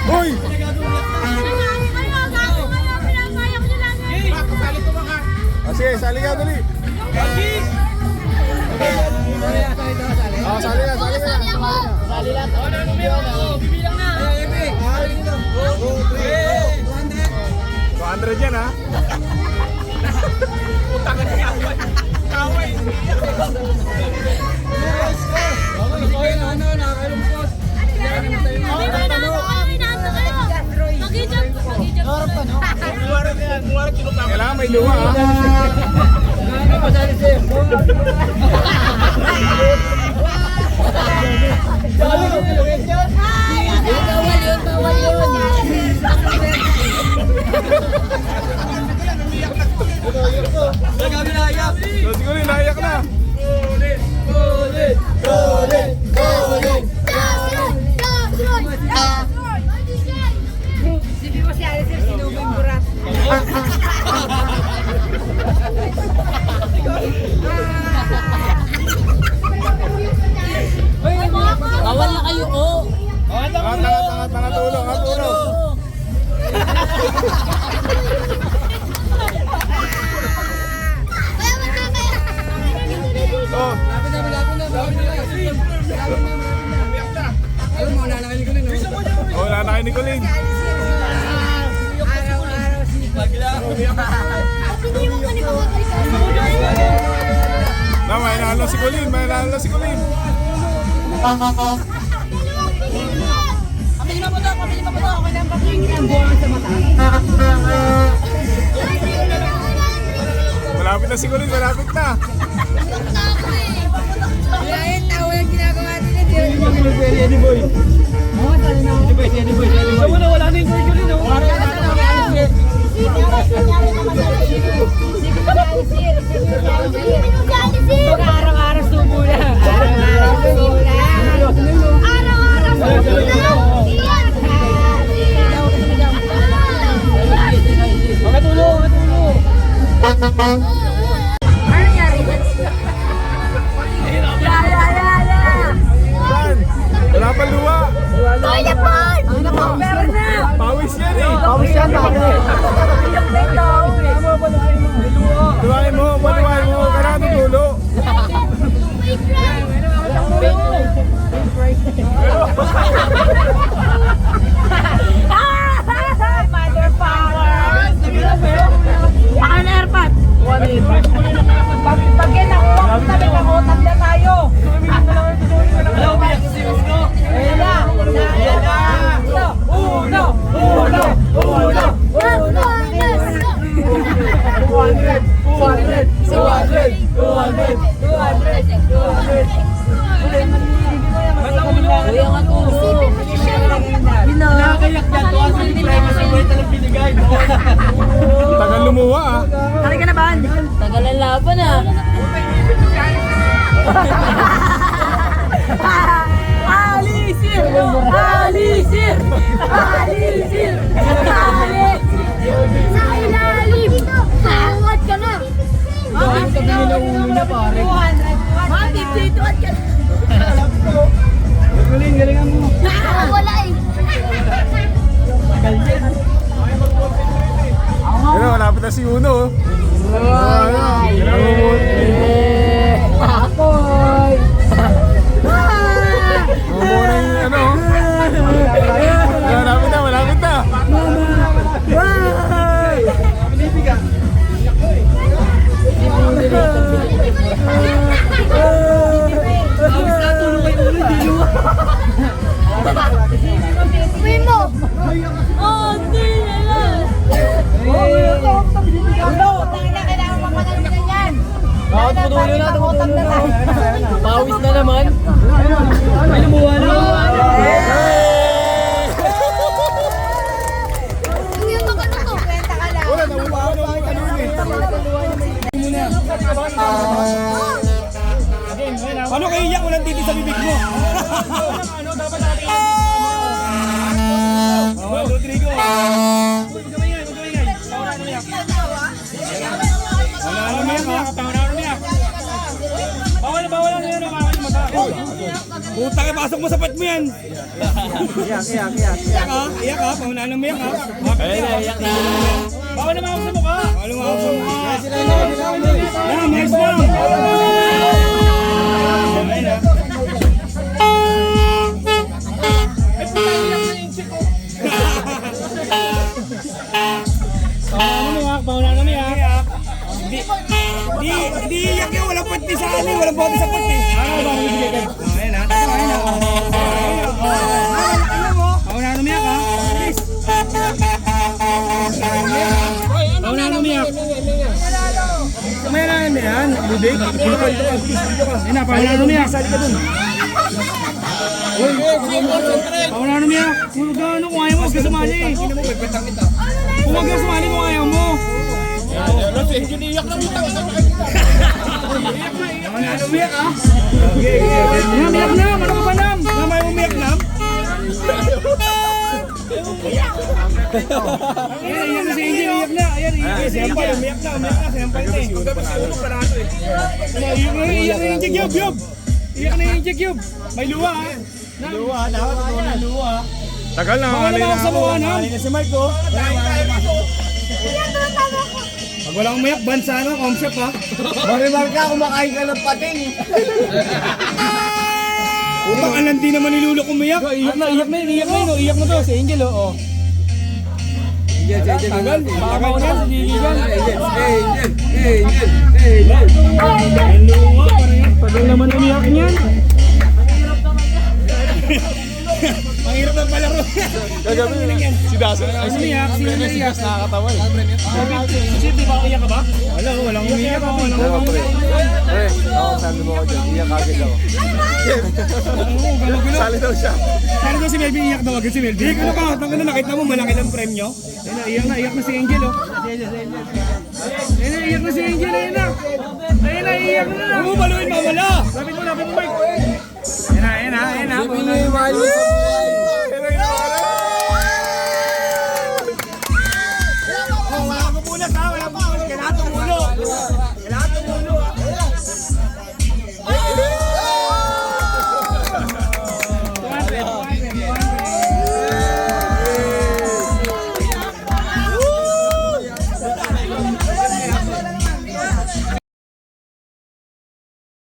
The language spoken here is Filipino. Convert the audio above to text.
Uy! Sige, sali ka dali. Sali ka. Sali lahat. Bibilang na. 200 yan ha. Utangan niya. Kaway. Nakakalungkot. Kailangan may luwa ha. Bawal yun. Siguro nayak na. Sabi mo si Alice, sinubo yung burat. Bawal na kayo, oh. Tangat, tulong. Oh. Wala na kayo ni Colin. Araw-araw May nalo si Colin. Pabili mo po to. Ako lang pakinggan ang buwan sa mata. Malapit na si Colin, malapit na. Bilahin, tao yung ginagawa nila. Eddie Boy. Wala na yung Colin, no? Araw-araw subo lang. Makatulong. Saan? Wala pa luwa. Pawis yan eh. Tuwain mo. Kailangan tutulo. Mother power! Baka na airpot! Pag yan nakuha, nakuha na tayo! Kuya nga tulo. Nakakayak dyan. Tuwa sa libre. Sa buhay talang binigay. Tagal lumuwa ah. Halika na ba? Tagal ang laban ah. Alisir! Sa ilalim! Tawad ka na! Bakit ka bili na ulo na pare? 150, tuwad ka na! Galingan mo. Wala eh! Pero malapit na si Uno. Apoy! Mumura yung ano. Malapit na. Uy mo! Oh, hindi nila! Kailangan mapanalitan yan! Bakit putulo na? Pawis na naman. Ay, lumuha na. Wala, nawala ako ng ano yun eh. Paano kayo iyak? Walang titi sa bibig mo. Ano dapat natin? Rodrigo. Bawal ang yan, bawal ang mata. Puta ka Papasok mo sa pat mo yan. Iyak ha. Paunahan ng miyak ha. Ayun na, iyak na. Bawal naman ako sa mukha. Bawal naman ako sa mukha. Lang, mais lang. Ayun na. Paunahan ng miyak. Di iyak yun. Walang pati sa amin. Walang bote sa pati. Ano ba? Ayun na. Ayun na. Paunahan ng miyak ha. Please. Paunahan ng miyak. Kamaya na yan. Ludik. Ayun na. Paunahan ng miyak. Paunahan ng miyak. Kung ano kung ayaw mo, huwag ka sumali. Kung huwag ka sumali kung ayaw mo. Iyak na utang. Paunahan ng miyak ha. Miyak na. Ano ka ba nam? May umiyak nam? Ayan, iyak na si Angel, iyak na. Ayan, iyak na si Angel. Umiyak na. Sempal na eh. Iyak na yung Angel, Yob. Iyak na yung Angel, may luha ha. Luwa, dapat ito na luwa. Tagal na. Baka naman ako sa mukha nam. Kanina si Marco. Pag walang umiyak, bansa na, comshop ha. Maribar ka, kumakain ka ng pating. Upang alam di naman nilulo umiyak. Iyak na yun. Iyak na to. Si Angel, oh. Tagal, Baka na sa diligan. ang luha, parang yan. Tagal naman umiyak niyan. Ang hirap ng palaro. Si Daso. Ay, si Umiyak, sino na si iyak? Das nakakatawa eh. Si di ba iyak ka ba? Wala, walang umiyak ako. Walang umiyak. Pre, ako sabi mo ko dyan. Iyak agad ako. Gulo-gulo. Sali daw siya. Sana daw si Melvin iyak daw agad si Melvin. Ano ka? Tangka na nakita mo malaki ng premyo. Ayun na, iyak na si Angel oh. Ayun na, iyak na si Angel. Ayun na, iyak na. Oo, baluin mo, wala. Lapit mo, Mike. Ayun na. Sabi niya yung mahal mo.